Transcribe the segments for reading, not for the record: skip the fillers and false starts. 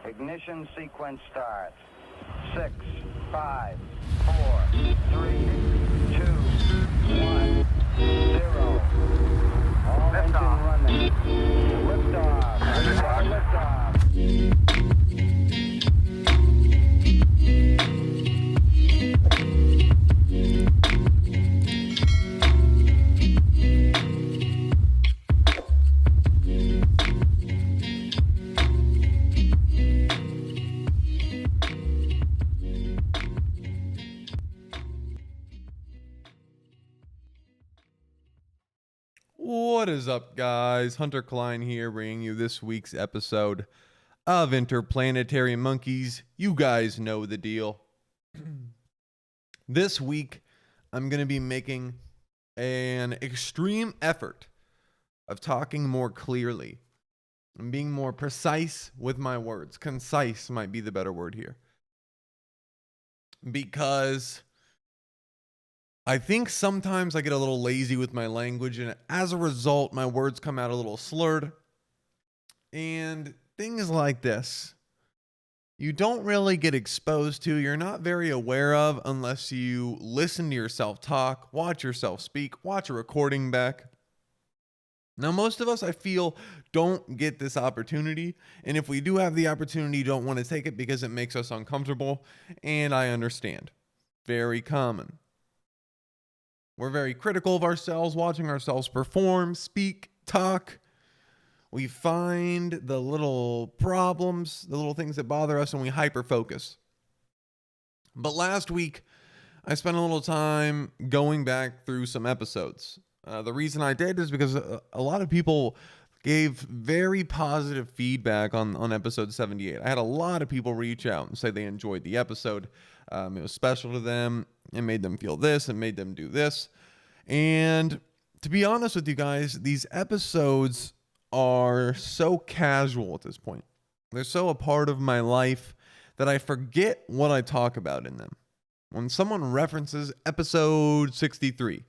Ignition sequence starts. 6, 5, 4, 3, 2, 1, 0. All engine running. Liftoff. Liftoff. What is up, guys? Hunter Klein here, bringing you this week's episode of Interplanetary Monkeys. You guys know the deal. This week, I'm going to be making an extreme effort of talking more clearly and being more precise with my words. Concise might be the better word here. Because I think sometimes I get a little lazy with my language, and as a result, my words come out a little slurred. And things like this, you don't really get exposed to, you're not very aware of unless you listen to yourself talk, watch yourself speak, watch a recording back. Now, most of us, I feel, don't get this opportunity. And if we do have the opportunity, don't want to take it because it makes us uncomfortable. And I understand. Very common. We're very critical of ourselves, watching ourselves perform, speak, talk. We find the little problems, the little things that bother us, and we hyper-focus. But last week, I spent a little time going back through some episodes. The reason I did is because a lot of people gave very positive feedback on episode 78. I had a lot of people reach out and say they enjoyed the episode. It was special to them. It made them feel this. It made them do this. And to be honest with you guys, these episodes are so casual at this point. They're so a part of my life that I forget what I talk about in them. When someone references episode 63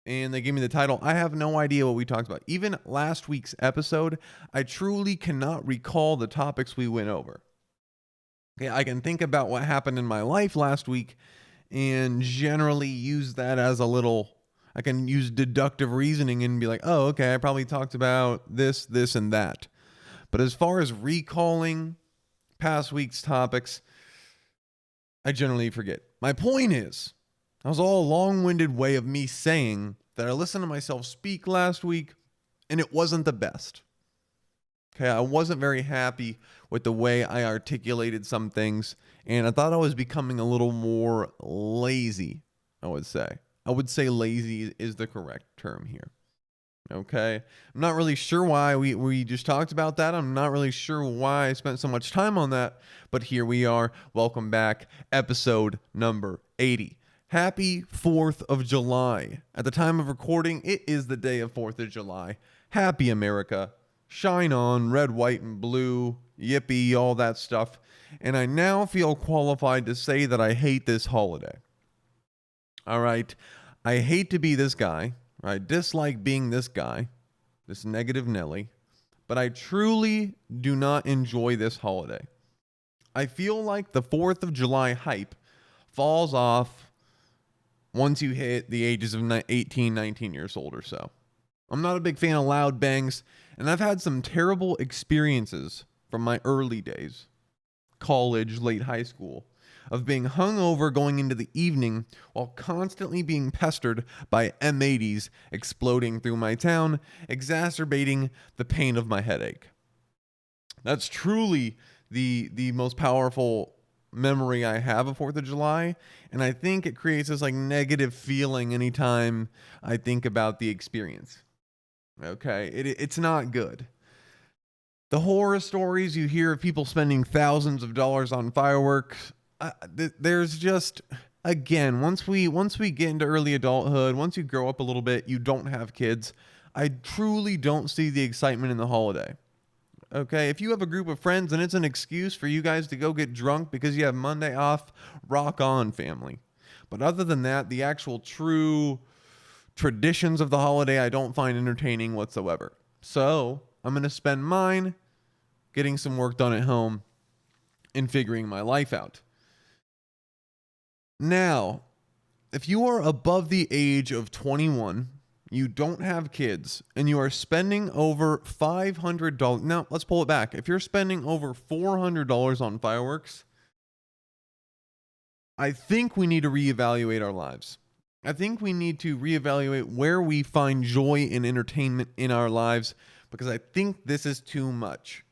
and they give me the title, I have no idea what we talked about. Even last week's episode, I truly cannot recall the topics we went over. Okay, I can think about what happened in my life last week and generally use that as I can use deductive reasoning and be like, oh, okay, I probably talked about this, this, and that. But as far as recalling past week's topics, I generally forget. My point is, that was all a long-winded way of me saying that I listened to myself speak last week and it wasn't the best. Okay, I wasn't very happy with the way I articulated some things, and I thought I was becoming a little more lazy, I would say. I would say lazy is the correct term here. Okay, I'm not really sure why we just talked about that. I'm not really sure why I spent so much time on that, but here we are. Welcome back, episode number 80. Happy 4th of July. At the time of recording, it is the day of 4th of July. Happy America. Shine on, red, white, and blue, yippee, all that stuff. And I now feel qualified to say that I hate this holiday. All right, I hate to be this guy. I dislike being this guy, this negative Nelly, but I truly do not enjoy this holiday. I feel like the 4th of July hype falls off once you hit the ages of 18, 19 years old or so. I'm not a big fan of loud bangs, and I've had some terrible experiences from my early days, college, late high school, of being hungover going into the evening while constantly being pestered by M80s exploding through my town, exacerbating the pain of my headache. That's truly the most powerful memory I have of 4th of July, and I think it creates this like negative feeling anytime I think about the experience. Okay, it's not good. The horror stories you hear of people spending thousands of dollars on fireworks, there's just, again, once we get into early adulthood, once you grow up a little bit, you don't have kids, I truly don't see the excitement in the holiday. Okay, if you have a group of friends and it's an excuse for you guys to go get drunk because you have Monday off, rock on, family. But other than that, the actual true traditions of the holiday I don't find entertaining whatsoever. So I'm going to spend mine getting some work done at home in figuring my life out. Now, if you are above the age of 21, you don't have kids, and you are spending over $500. Now, let's pull it back. If you're spending over $400 on fireworks, I think we need to reevaluate our lives. I think we need to reevaluate where we find joy and entertainment in our lives, because I think this is too much.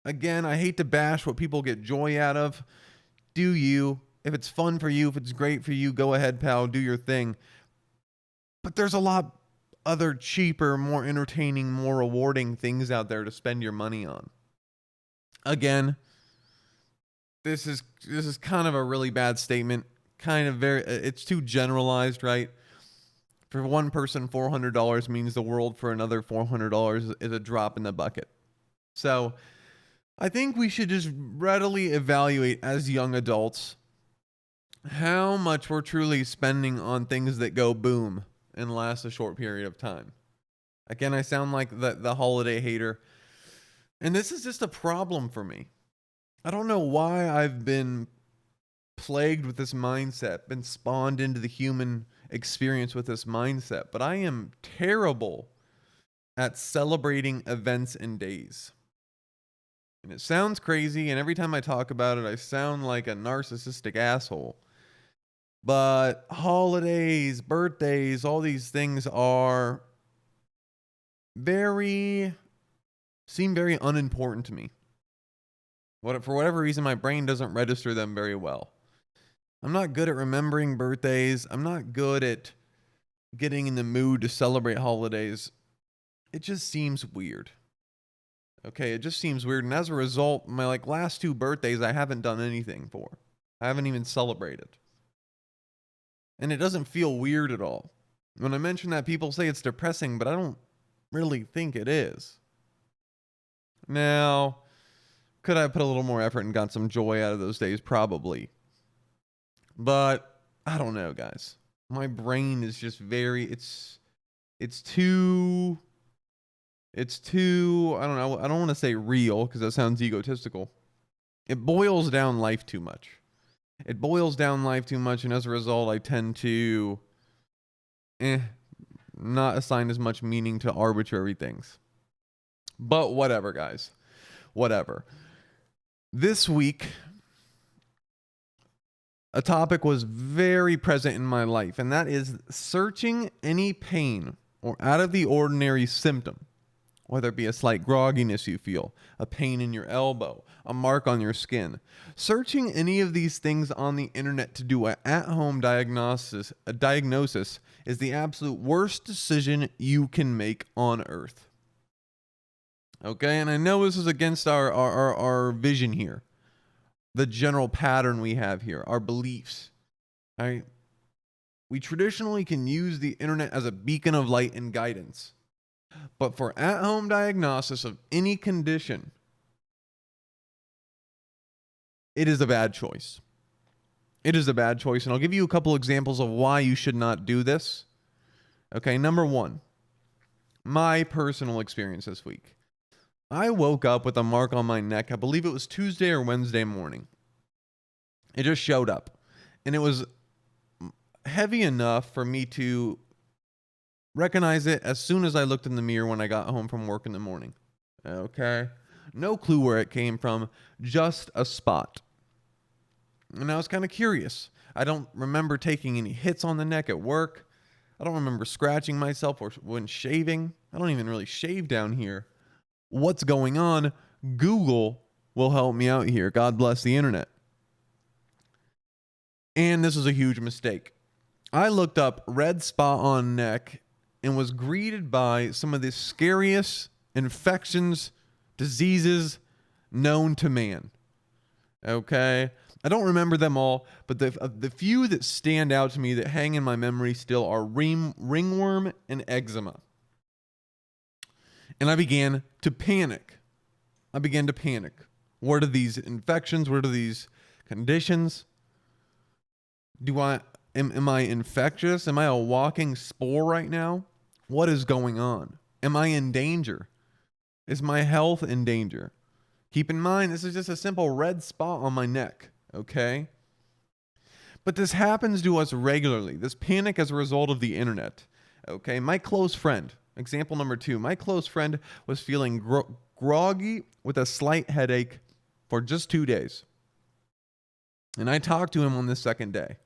Again, I hate to bash what people get joy out of. Do you? If it's fun for you, if it's great for you, go ahead, pal, do your thing. But there's a lot other cheaper, more entertaining, more rewarding things out there to spend your money on. Again, this is kind of a really bad statement. It's too generalized, right? For one person, $400 means the world. For another, $400 is a drop in the bucket. So I think we should just readily evaluate as young adults how much we're truly spending on things that go boom and last a short period of time. Again, I sound like the holiday hater. And this is just a problem for me. I don't know why I've been plagued with this mindset, been spawned into the human experience with this mindset, but I am terrible at celebrating events and days. And it sounds crazy, and every time I talk about it, I sound like a narcissistic asshole. But holidays, birthdays, all these things seem very unimportant to me. For whatever reason, my brain doesn't register them very well. I'm not good at remembering birthdays. I'm not good at getting in the mood to celebrate holidays. It just seems weird. Okay, it just seems weird. And as a result, my last 2 birthdays, I haven't done anything for. I haven't even celebrated. And it doesn't feel weird at all. When I mention that, people say it's depressing, but I don't really think it is. Now, could I put a little more effort and got some joy out of those days? Probably. But I don't know, guys. My brain is just it's too, I don't know. I don't want to say real because that sounds egotistical. It boils down life too much. And as a result, I tend to not assign as much meaning to arbitrary things. But whatever, guys. Whatever. This week, a topic was very present in my life, and that is searching any pain or out of the ordinary symptom, whether it be a slight grogginess you feel, a pain in your elbow, a mark on your skin. Searching any of these things on the internet to do an at-home diagnosis is the absolute worst decision you can make on earth. Okay, and I know this is against our vision here, the general pattern we have here, our beliefs. Right? We traditionally can use the internet as a beacon of light and guidance. But for at-home diagnosis of any condition, it is a bad choice. It is a bad choice, and I'll give you a couple examples of why you should not do this. Okay, number 1, my personal experience this week. I woke up with a mark on my neck. I believe it was Tuesday or Wednesday morning. It just showed up, and it was heavy enough for me to recognize it as soon as I looked in the mirror when I got home from work in the morning. Okay? No clue where it came from, just a spot. And I was kind of curious. I don't remember taking any hits on the neck at work. I don't remember scratching myself or when shaving. I don't even really shave down here. What's going on? Google will help me out here. God bless the internet. And this was a huge mistake. I looked up red spot on neck and was greeted by some of the scariest infections, diseases known to man. Okay? I don't remember them all, but the few that stand out to me that hang in my memory still are ringworm and eczema. And I began to panic. What are these infections? What are these conditions? Am I infectious? Am I a walking spore right now? What is going on? Am I in danger? Is my health in danger? Keep in mind, this is just a simple red spot on my neck, okay? But this happens to us regularly. This panic as a result of the internet, okay? My close friend, example number 2, my close friend was feeling groggy with a slight headache for just 2 days. And I talked to him on the second day.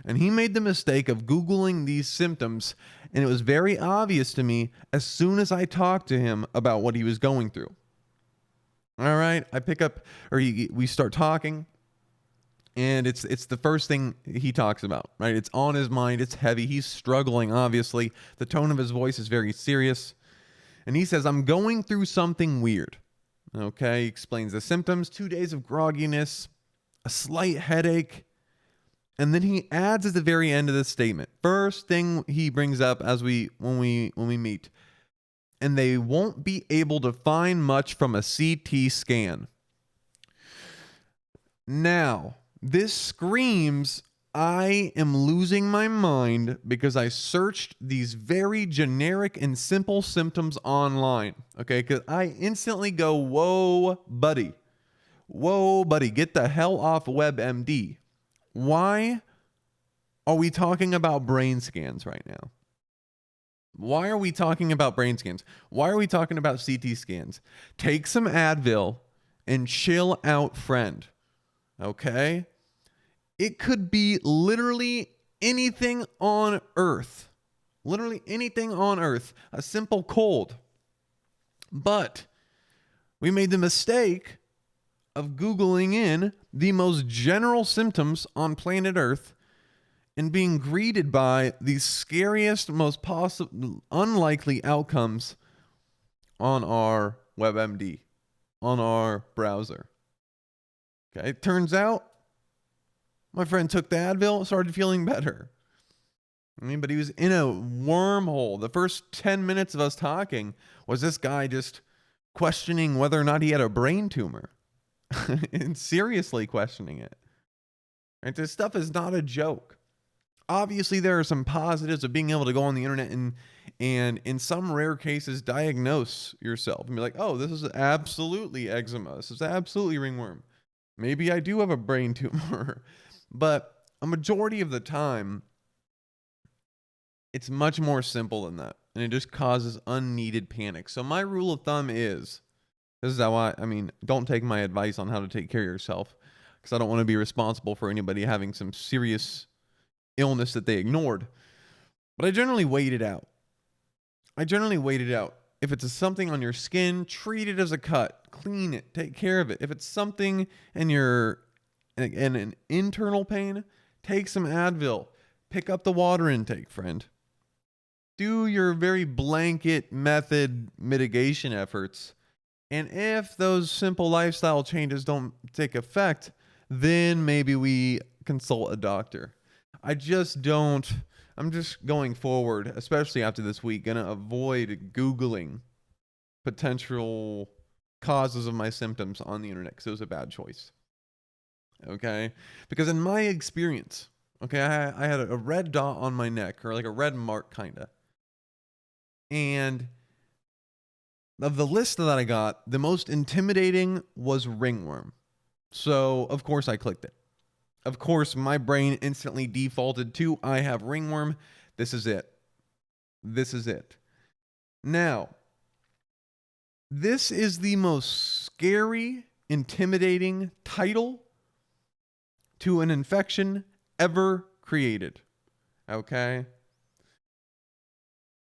And he made the mistake of Googling these symptoms, and it was very obvious to me as soon as I talked to him about what he was going through. All right, I pick up, or we start talking, and it's the first thing he talks about, right? It's on his mind, it's heavy, he's struggling, obviously. The tone of his voice is very serious. And he says, I'm going through something weird. Okay, he explains the symptoms, 2 days of grogginess, a slight headache, and then he adds at the very end of the statement, first thing he brings up when we meet, and they won't be able to find much from a CT scan. Now, this screams, I am losing my mind because I searched these very generic and simple symptoms online. Okay, because I instantly go, whoa, buddy, get the hell off WebMD. Why are we talking about brain scans right now? Why are we talking about brain scans? Why are we talking about CT scans? Take some Advil and chill out, friend. Okay? It could be literally anything on earth. Literally anything on earth. A simple cold. But we made the mistake of Googling in the most general symptoms on planet Earth and being greeted by the scariest, most possible, unlikely outcomes on our WebMD, on our browser. Okay, it turns out my friend took the Advil and started feeling better. I mean, but he was in a wormhole. The first 10 minutes of us talking was this guy just questioning whether or not he had a brain tumor. And seriously questioning it. Right? This stuff is not a joke. Obviously, there are some positives of being able to go on the internet and in some rare cases diagnose yourself and be like, oh, this is absolutely eczema. This is absolutely ringworm. Maybe I do have a brain tumor. But a majority of the time, it's much more simple than that. And it just causes unneeded panic. So my rule of thumb is, this is how don't take my advice on how to take care of yourself, because I don't want to be responsible for anybody having some serious illness that they ignored. But I generally wait it out. If it's something on your skin, treat it as a cut. Clean it. Take care of it. If it's something in an internal pain, take some Advil. Pick up the water intake, friend. Do your very blanket method mitigation efforts. And if those simple lifestyle changes don't take effect, then maybe we consult a doctor. I'm just going forward, especially after this week, going to avoid Googling potential causes of my symptoms on the internet because it was a bad choice. Okay? Because in my experience, okay, I had a red dot on my neck, or like a red mark kind of. And of the list that I got, the most intimidating was ringworm. So, of course, I clicked it. Of course, my brain instantly defaulted to, I have ringworm. This is it. Now, this is the most scary, intimidating title to an infection ever created. Okay?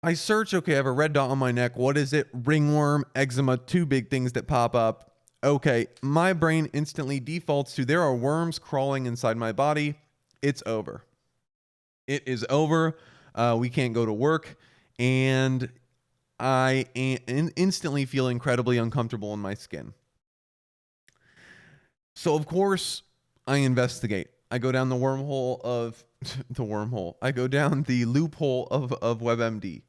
I search, okay, I have a red dot on my neck. What is it? Ringworm, eczema, two big things that pop up. Okay, my brain instantly defaults to, there are worms crawling inside my body. It's over. It is over. We can't go to work. And I instantly feel incredibly uncomfortable in my skin. So, of course, I investigate. I go down the wormhole of I go down the loophole of WebMD.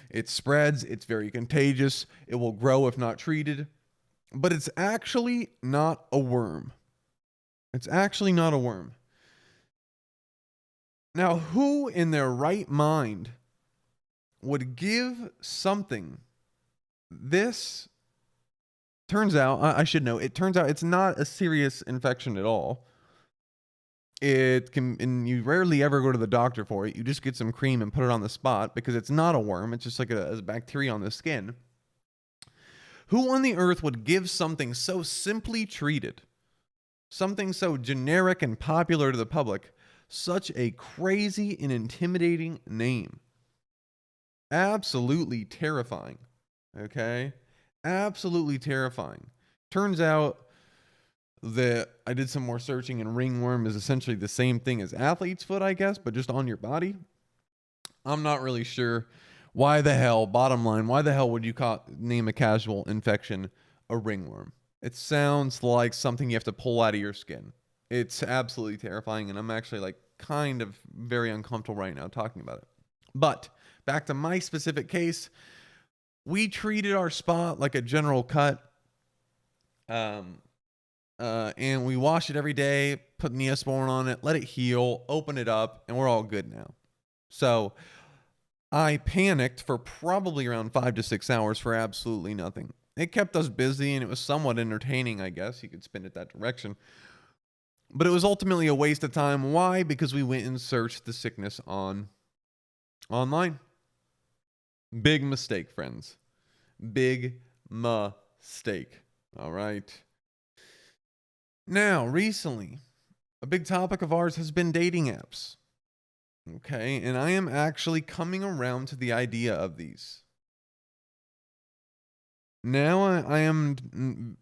It spreads. It's very contagious. It will grow if not treated. But it's actually not a worm. Now, who in their right mind would give something this turns out, I should know, it turns out it's not a serious infection at all. It can, and you rarely ever go to the doctor for it. You just get some cream and put it on the spot because it's not a worm. It's just like a bacteria on the skin. Who on the earth would give something so simply treated, something so generic and popular to the public, such a crazy and intimidating name? Absolutely terrifying. Okay? Absolutely terrifying. Turns out that I did some more searching, and ringworm is essentially the same thing as athlete's foot, I guess, but just on your body. I'm not really sure why the hell, bottom line, why the hell would you name a casual infection a ringworm? It sounds like something you have to pull out of your skin. It's absolutely terrifying, and I'm actually like kind of very uncomfortable right now talking about it. But back to my specific case, we treated our spot like a general cut. And we wash it every day, put Neosporin on it, let it heal, open it up, and we're all good now. So I panicked for probably around 5 to 6 hours for absolutely nothing. It kept us busy, and it was somewhat entertaining, I guess. You could spin it that direction. But it was ultimately a waste of time. Why? Because we went and searched the sickness online. Big mistake, friends. Big mistake. All right. Now, recently, a big topic of ours has been dating apps. Okay, and I am actually coming around to the idea of these. Now,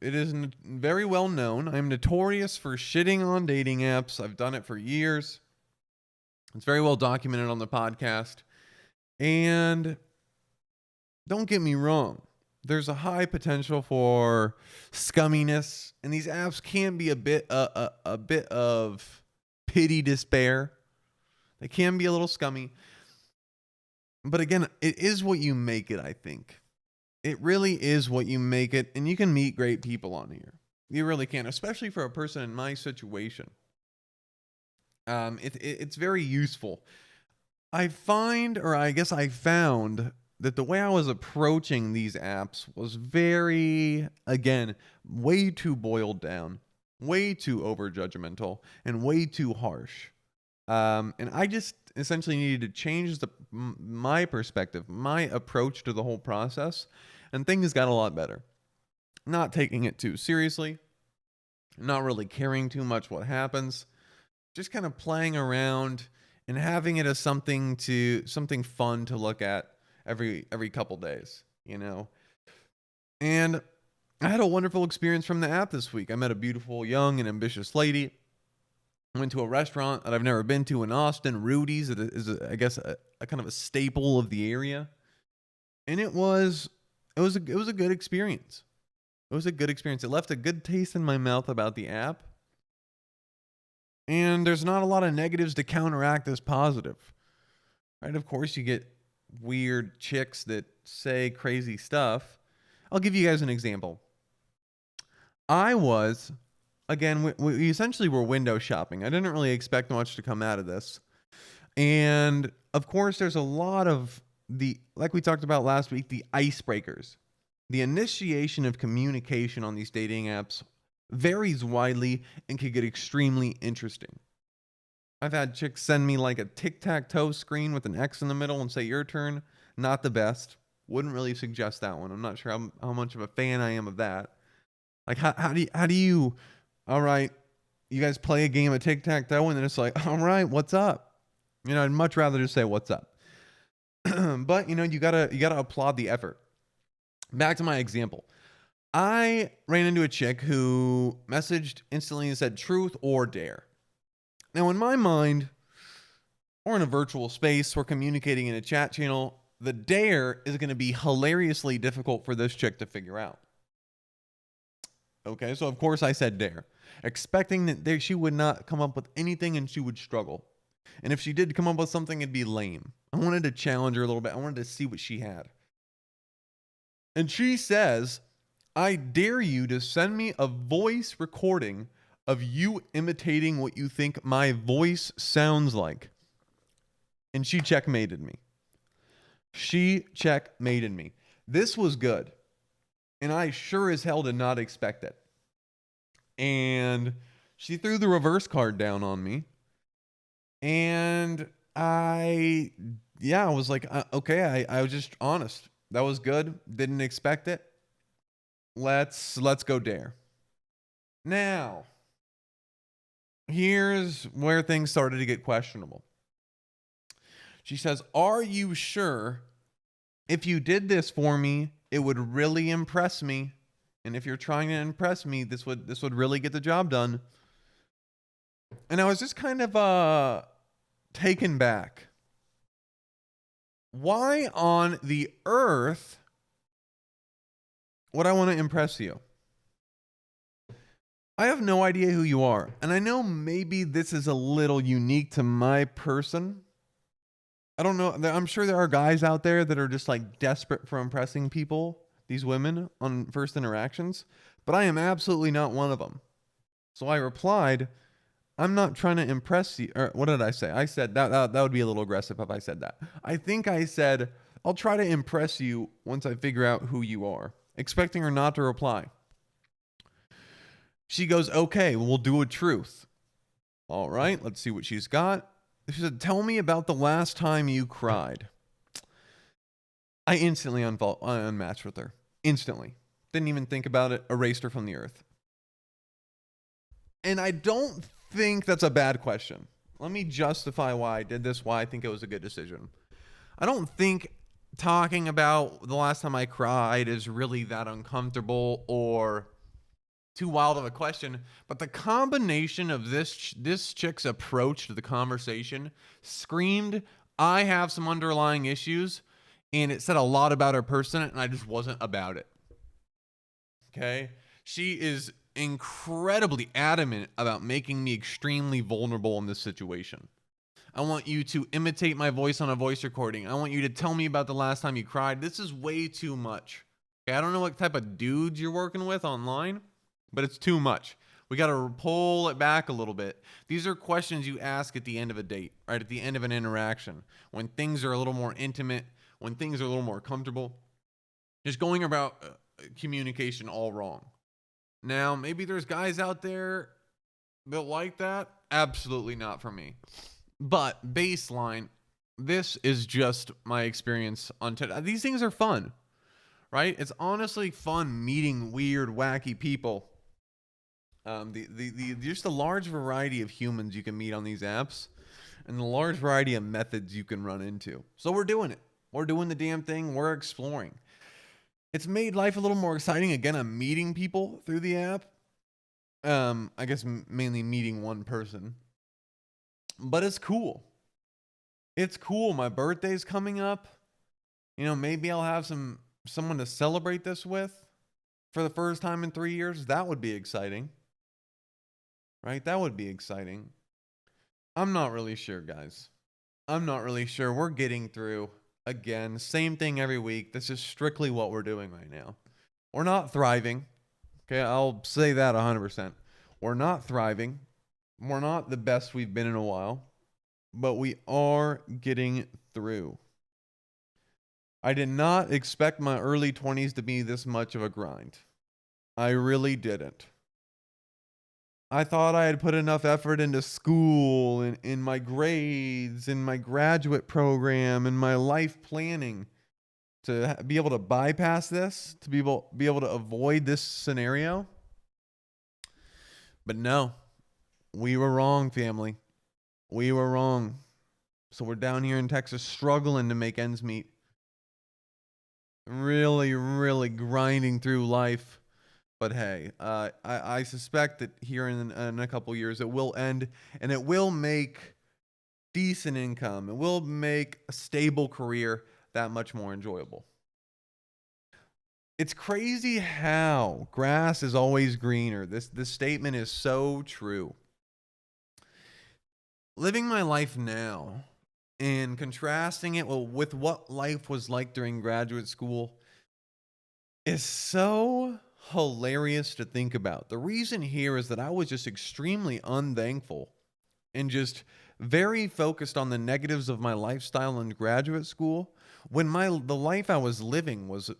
it is very well known. I'm notorious for shitting on dating apps. I've done it for years. It's very well documented on the podcast. And don't get me wrong. There's a high potential for scumminess, and these apps can be a bit of pity despair. They can be a little scummy. But again, it is what you make it, I think. It really is what you make it, and you can meet great people on here. You really can, especially for a person in my situation. It's very useful. I found that the way I was approaching these apps was very, again, way too boiled down, way too over-judgmental, and way too harsh. And I just essentially needed to change my perspective, my approach to the whole process, and things got a lot better. Not taking it too seriously, not really caring too much what happens, just kind of playing around and having it as something fun to look at every couple days, you know. And I had a wonderful experience from the app this week. I met a beautiful, young, and ambitious lady. I went to a restaurant that I've never been to in Austin, Rudy's. It is, I guess, a kind of a staple of the area. And it was a good experience. It was a good experience. It left a good taste in my mouth about the app. And there's not a lot of negatives to counteract this positive. Right? Of course, you get weird chicks that say crazy stuff. I'll give you guys an example. We essentially were window shopping. I didn't really expect much to come out of this. And of course, there's a lot of like we talked about last week, the icebreakers. The initiation of communication on these dating apps varies widely and can get extremely interesting. I've had chicks send me like a tic-tac-toe screen with an X in the middle and say, your turn. Not the best. Wouldn't really suggest that one. I'm not sure how much of a fan I am of that. Like, how do you, all right, you guys play a game of tic-tac-toe and then it's like, all right, what's up? You know, I'd much rather just say what's up. But, you know, you gotta applaud the effort. Back to my example. I ran into a chick who messaged instantly and said truth or dare. Now, in my mind, or in a virtual space, or communicating in a chat channel, the dare is going to be hilariously difficult for this chick to figure out. Okay, so of course I said dare, expecting that she would not come up with anything and she would struggle. And if she did come up with something, it'd be lame. I wanted to challenge her a little bit. I wanted to see what she had. And she says, I dare you to send me a voice recording of you imitating what you think my voice sounds like. And she checkmated me. This was good. And I sure as hell did not expect it. And she threw the reverse card down on me. And I was like, okay, I was just honest. That was good. Didn't expect it. Let's go dare. Now, here's where things started to get questionable. She says, "Are you sure if you did this for me, it would really impress me? And if you're trying to impress me, this would really get the job done." And I was just kind of taken back. Why on the earth would I want to impress you? I have no idea who you are. And I know maybe this is a little unique to my person. I don't know. I'm sure there are guys out there that are just like desperate for impressing people, these women, on first interactions. But I am absolutely not one of them. So I replied, "I'm not trying to impress you." Or what did I say? I said that would be a little aggressive if I said that. I think I said, "I'll try to impress you once I figure out who you are," expecting her not to reply. She goes, "Okay, we'll do a truth." All right, let's see what she's got. She said, "Tell me about the last time you cried." I instantly unmatched with her. Instantly. Didn't even think about it. Erased her from the earth. And I don't think that's a bad question. Let me justify why I did this, why I think it was a good decision. I don't think talking about the last time I cried is really that uncomfortable or too wild of a question, but the combination of this chick's approach to the conversation screamed, I have some underlying issues, and it said a lot about her person, and I just wasn't about it. Okay? She is incredibly adamant about making me extremely vulnerable in this situation. I want you to imitate my voice on a voice recording. I want you to tell me about the last time you cried. This is way too much. Okay? I don't know what type of dudes you're working with online, but it's too much. We got to pull it back a little bit. These are questions you ask at the end of a date, right? At the end of an interaction, when things are a little more intimate, when things are a little more comfortable. Just going about communication all wrong. Now, maybe there's guys out there that like that. Absolutely not for me. But baseline, this is just my experience on Tinder. These things are fun, right? It's honestly fun meeting weird, wacky people. Just the large variety of humans you can meet on these apps, and the large variety of methods you can run into. So we're doing it. We're doing the damn thing. We're exploring. It's made life a little more exciting. Again, I'm meeting people through the app. I guess mainly meeting one person. But it's cool. It's cool. My birthday's coming up. You know, maybe I'll have someone to celebrate this with for the first time in 3 years. That would be exciting. Right? That would be exciting. I'm not really sure, guys. I'm not really sure. We're getting through. Again, same thing every week. This is strictly what we're doing right now. We're not thriving. Okay, I'll say that 100%. We're not thriving. We're not the best we've been in a while. But we are getting through. I did not expect my early 20s to be this much of a grind. I really didn't. I thought I had put enough effort into school and in my grades, in my graduate program, in my life planning to be able to bypass this, to be able to avoid this scenario. But no, we were wrong, family. We were wrong. So we're down here in Texas struggling to make ends meet. Really, really grinding through life. But hey, I suspect that here in a couple years it will end, and it will make decent income. It will make a stable career that much more enjoyable. It's crazy how grass is always greener. This statement is so true. Living my life now and contrasting it with what life was like during graduate school is so hilarious to think about. The reason here is that I was just extremely unthankful and just very focused on the negatives of my lifestyle in graduate school when the life I was living was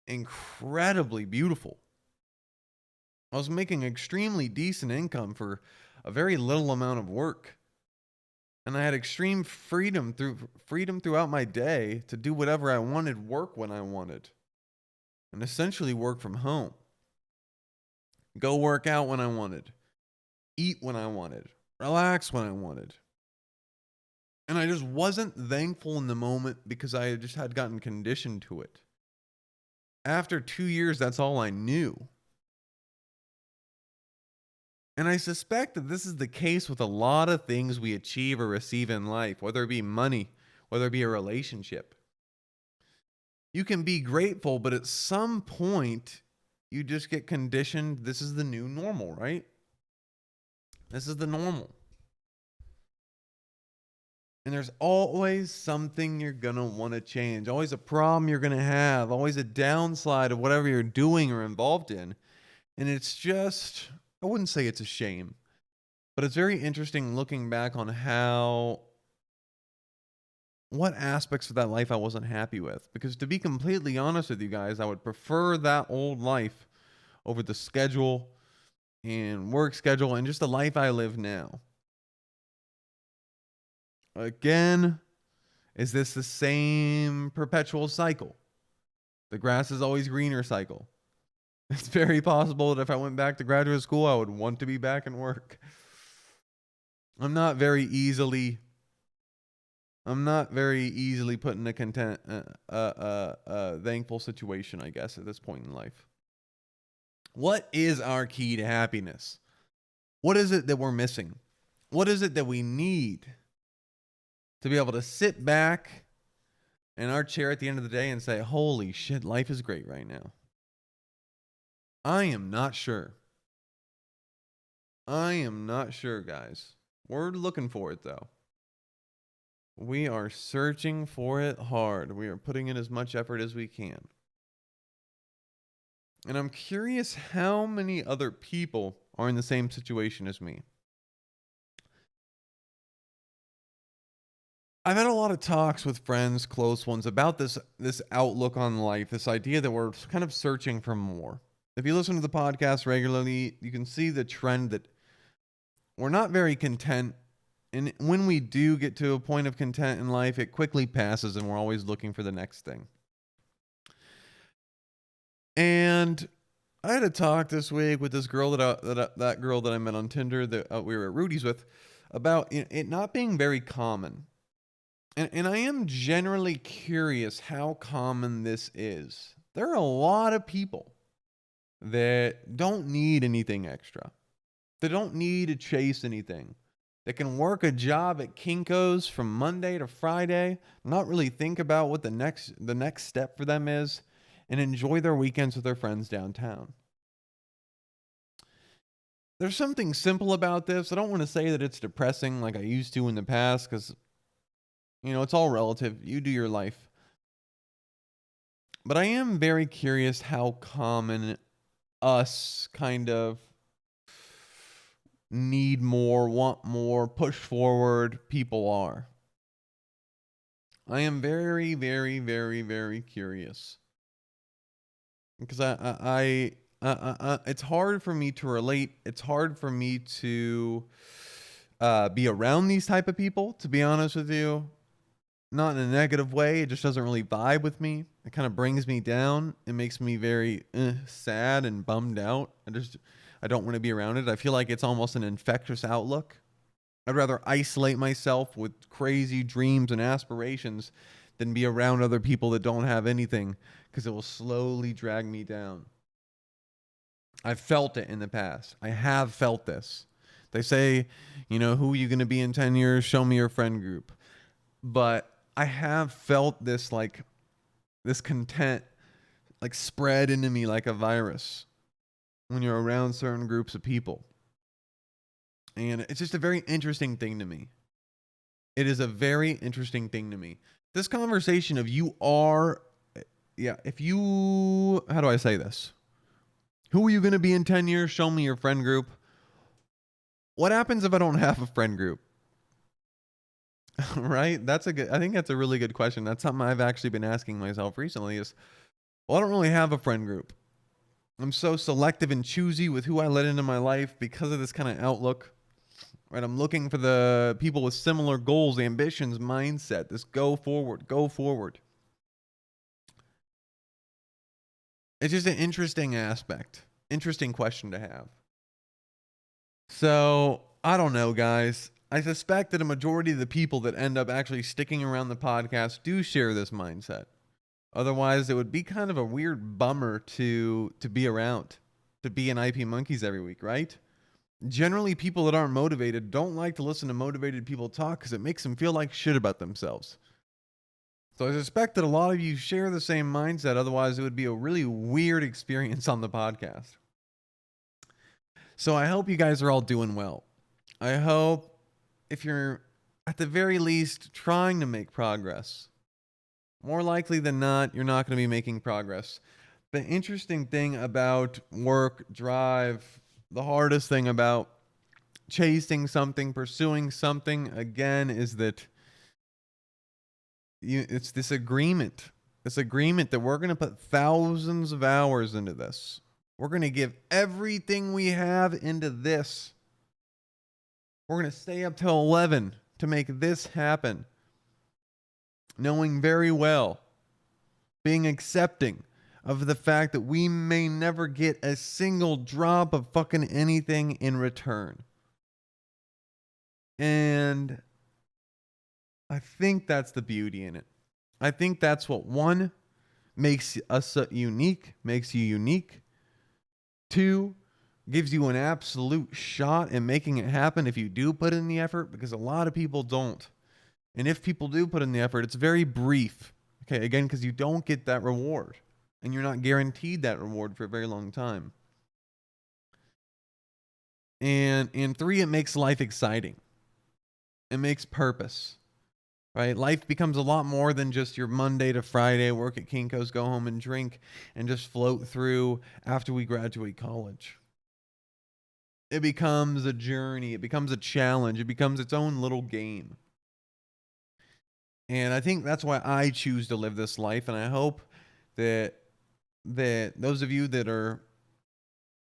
incredibly beautiful. I was making extremely decent income for a very little amount of work. And I had extreme freedom throughout my day to do whatever I wanted, work when I wanted, and essentially work from home. Go work out when I wanted, eat when I wanted, relax when I wanted. And I just wasn't thankful in the moment because I just had gotten conditioned to it. After 2 years, that's all I knew. And I suspect that this is the case with a lot of things we achieve or receive in life, whether it be money, whether it be a relationship. You can be grateful, but at some point, you just get conditioned. This is the new normal, right? This is the normal. And there's always something you're going to want to change, always a problem you're going to have, always a downside of whatever you're doing or involved in. And it's just, I wouldn't say it's a shame, but it's very interesting looking back on what aspects of that life I wasn't happy with. Because to be completely honest with you guys, I would prefer that old life over the schedule and work schedule and just the life I live now. Again, is this the same perpetual cycle? The grass is always greener cycle. It's very possible that if I went back to graduate school, I would want to be back in work. I'm not very easily put in a thankful situation, I guess, at this point in life. What is our key to happiness? What is it that we're missing? What is it that we need to be able to sit back in our chair at the end of the day and say, holy shit, life is great right now? I am not sure. Guys. We're looking for it, though. We are searching for it hard. We are putting in as much effort as we can. And I'm curious how many other people are in the same situation as me. I've had a lot of talks with friends, close ones, about this outlook on life, this idea that we're kind of searching for more. If you listen to the podcast regularly, you can see the trend that we're not very content. And when we do get to a point of content in life, it quickly passes and we're always looking for the next thing. And I had a talk this week with this girl that girl that I met on Tinder that we were at Rudy's with about it not being very common. And I am generally curious how common this is. There are a lot of people that don't need anything extra. They don't need to chase anything. They can work a job at Kinko's from Monday to Friday, not really think about what the next step for them is, and enjoy their weekends with their friends downtown. There's something simple about this. I don't want to say that it's depressing like I used to in the past, because it's all relative. You do your life. But I am very curious how common us kind of need more, want more, push forward people are. I am very, very, very, very curious. Because it's hard for me to relate. It's hard for me to be around these type of people, to be honest with you. Not in a negative way. It just doesn't really vibe with me. It kind of brings me down. It makes me very sad and bummed out. I don't want to be around it. I feel like it's almost an infectious outlook. I'd rather isolate myself with crazy dreams and aspirations than be around other people that don't have anything, because it will slowly drag me down. I've felt it in the past. I have felt this. They say, who are you going to be in 10 years? Show me your friend group. But I have felt this content spread into me like a virus when you're around certain groups of people. And it's just a very interesting thing to me. It is a very interesting thing to me. This conversation of how do I say this? Who are you going to be in 10 years? Show me your friend group. What happens if I don't have a friend group? Right? I think that's a really good question. That's something I've actually been asking myself recently is, Well, I don't really have a friend group. I'm so selective and choosy with who I let into my life because of this kind of outlook. Right? I'm looking for the people with similar goals, ambitions, mindset. This go forward, go forward. It's just an interesting aspect, interesting question to have. So, I don't know, guys. I suspect that a majority of the people that end up actually sticking around the podcast do share this mindset. Otherwise, it would be kind of a weird bummer to be around, to be in IP Monkeys every week, right? Generally, people that aren't motivated don't like to listen to motivated people talk because it makes them feel like shit about themselves. So I suspect that a lot of you share the same mindset. Otherwise, it would be a really weird experience on the podcast. So I hope you guys are all doing well. I hope if you're at the very least trying to make progress, more likely than not, you're not going to be making progress. The interesting thing about work, drive, the hardest thing about chasing something, pursuing something, again, is that it's this agreement that we're going to put thousands of hours into this. We're going to give everything we have into this. We're going to stay up till 11 to make this happen. Knowing very well, being accepting of the fact that we may never get a single drop of fucking anything in return. And I think that's the beauty in it. I think that's what, one, makes us unique, makes you unique. Two, gives you an absolute shot at making it happen if you do put in the effort, because a lot of people don't. And if people do put in the effort, it's very brief. Okay, again, because you don't get that reward. And you're not guaranteed that reward for a very long time. And three, it makes life exciting. It makes purpose. Right? Life becomes a lot more than just your Monday to Friday, work at Kinko's, go home and drink, and just float through after we graduate college. It becomes a journey. It becomes a challenge. It becomes its own little game. And I think that's why I choose to live this life. And I hope that those of you that are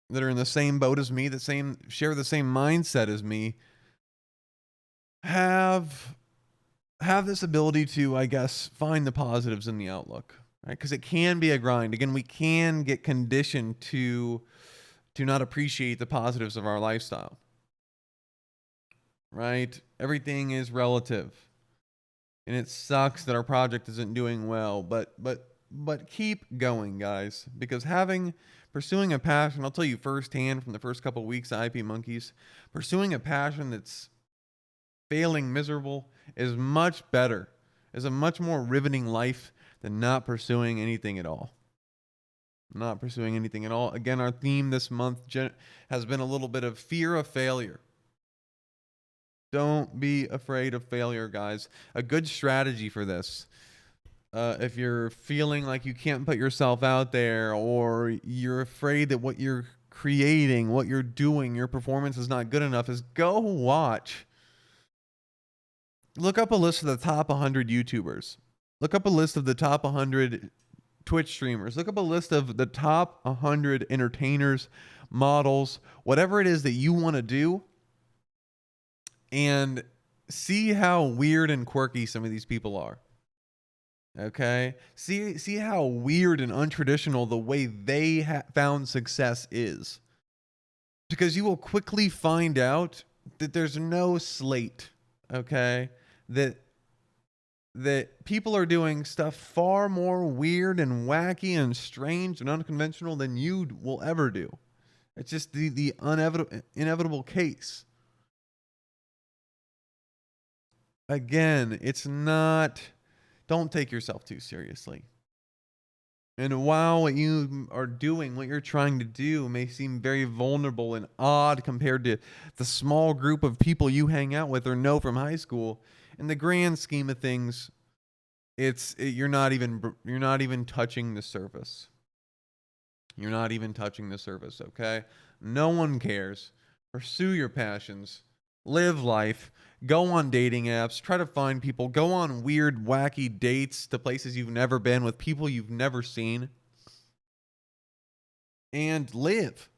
in the same boat as me, share the same mindset as me, have this ability to, I guess, find the positives in the outlook, right? Because it can be a grind. Again, we can get conditioned to not appreciate the positives of our lifestyle, right? Everything is relative, and it sucks that our project isn't doing well, but keep going, guys, because pursuing a passion, I'll tell you firsthand from the first couple of weeks at IP Monkeys, pursuing a passion that's failing miserable is much better, is a much more riveting life than not pursuing anything at all. Not pursuing anything at all. Again, our theme this month has been a little bit of fear of failure. Don't be afraid of failure, guys. A good strategy for this, if you're feeling like you can't put yourself out there, or you're afraid that what you're creating, what you're doing, your performance is not good enough, is go watch. Look up a list of the top 100 YouTubers. Look up a list of the top 100 Twitch streamers. Look up a list of the top 100 entertainers, models, whatever it is that you want to do, and see how weird and quirky some of these people are. Okay? See how weird and untraditional the way they found success is. Because you will quickly find out that there's no slate, okay? That people are doing stuff far more weird and wacky and strange and unconventional than you will ever do. It's just the inevitable case. Again, don't take yourself too seriously. And while what you are doing, what you're trying to do may seem very vulnerable and odd compared to the small group of people you hang out with or know from high school, in the grand scheme of things, you're not even touching the surface. You're not even touching the surface, okay? No one cares. Pursue your passions. Live life. Go on dating apps. Try to find people. Go on weird, wacky dates to places you've never been with people you've never seen. and live.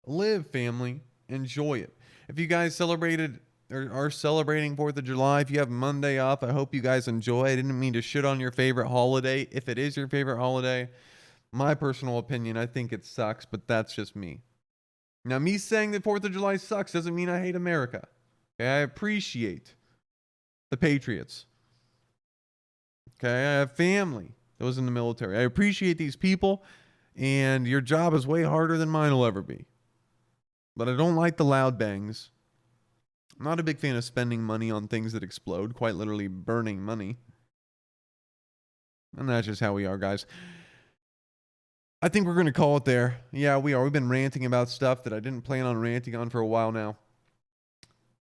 Live, family. Enjoy it. If you guys celebrated or are celebrating 4th of July, if you have Monday off, I hope you guys enjoy. I didn't mean to shit on your favorite holiday. If it is your favorite holiday, my personal opinion, I think it sucks, but that's just me. Now, me saying that 4th of July sucks doesn't mean I hate America. Okay, I appreciate the patriots. Okay, I have family that was in the military. I appreciate these people, and your job is way harder than mine will ever be. But I don't like the loud bangs. I'm not a big fan of spending money on things that explode, quite literally burning money. And that's just how we are, guys. I think we're going to call it there. Yeah, we are. We've been ranting about stuff that I didn't plan on ranting on for a while now.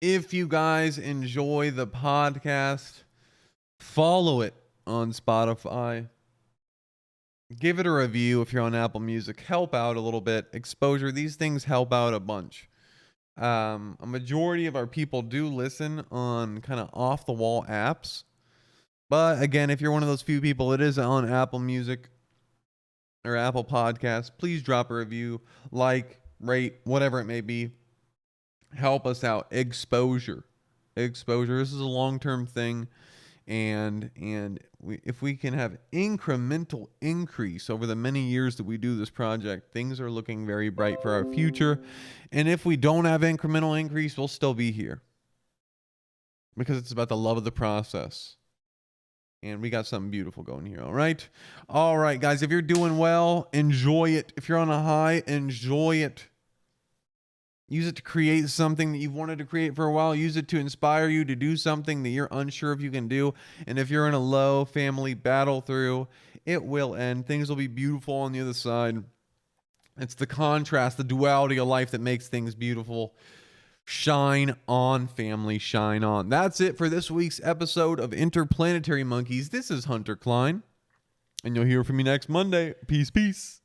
If you guys enjoy the podcast, follow it on Spotify. Give it a review if you're on Apple Music. Help out a little bit. Exposure. These things help out a bunch. A majority of our people do listen on kind of off-the-wall apps. But again, if you're one of those few people that is on Apple Music or Apple Podcasts, please drop a review, like, rate, whatever it may be. Help us out. Exposure. This is a long-term thing. And if we can have incremental increase over the many years that we do this project, things are looking very bright for our future. And if we don't have incremental increase, we'll still be here. Because it's about the love of the process. And we got something beautiful going here, all right? All right, guys, if you're doing well, enjoy it. If you're on a high, enjoy it. Use it to create something that you've wanted to create for a while. Use it to inspire you to do something that you're unsure if you can do. And if you're in a low, family, battle through, it will end. Things will be beautiful on the other side. It's the contrast, the duality of life that makes things beautiful. Shine on, family, shine on. That's it for this week's episode of Interplanetary Monkeys. This is Hunter Klein, and you'll hear from me next Monday. Peace, peace.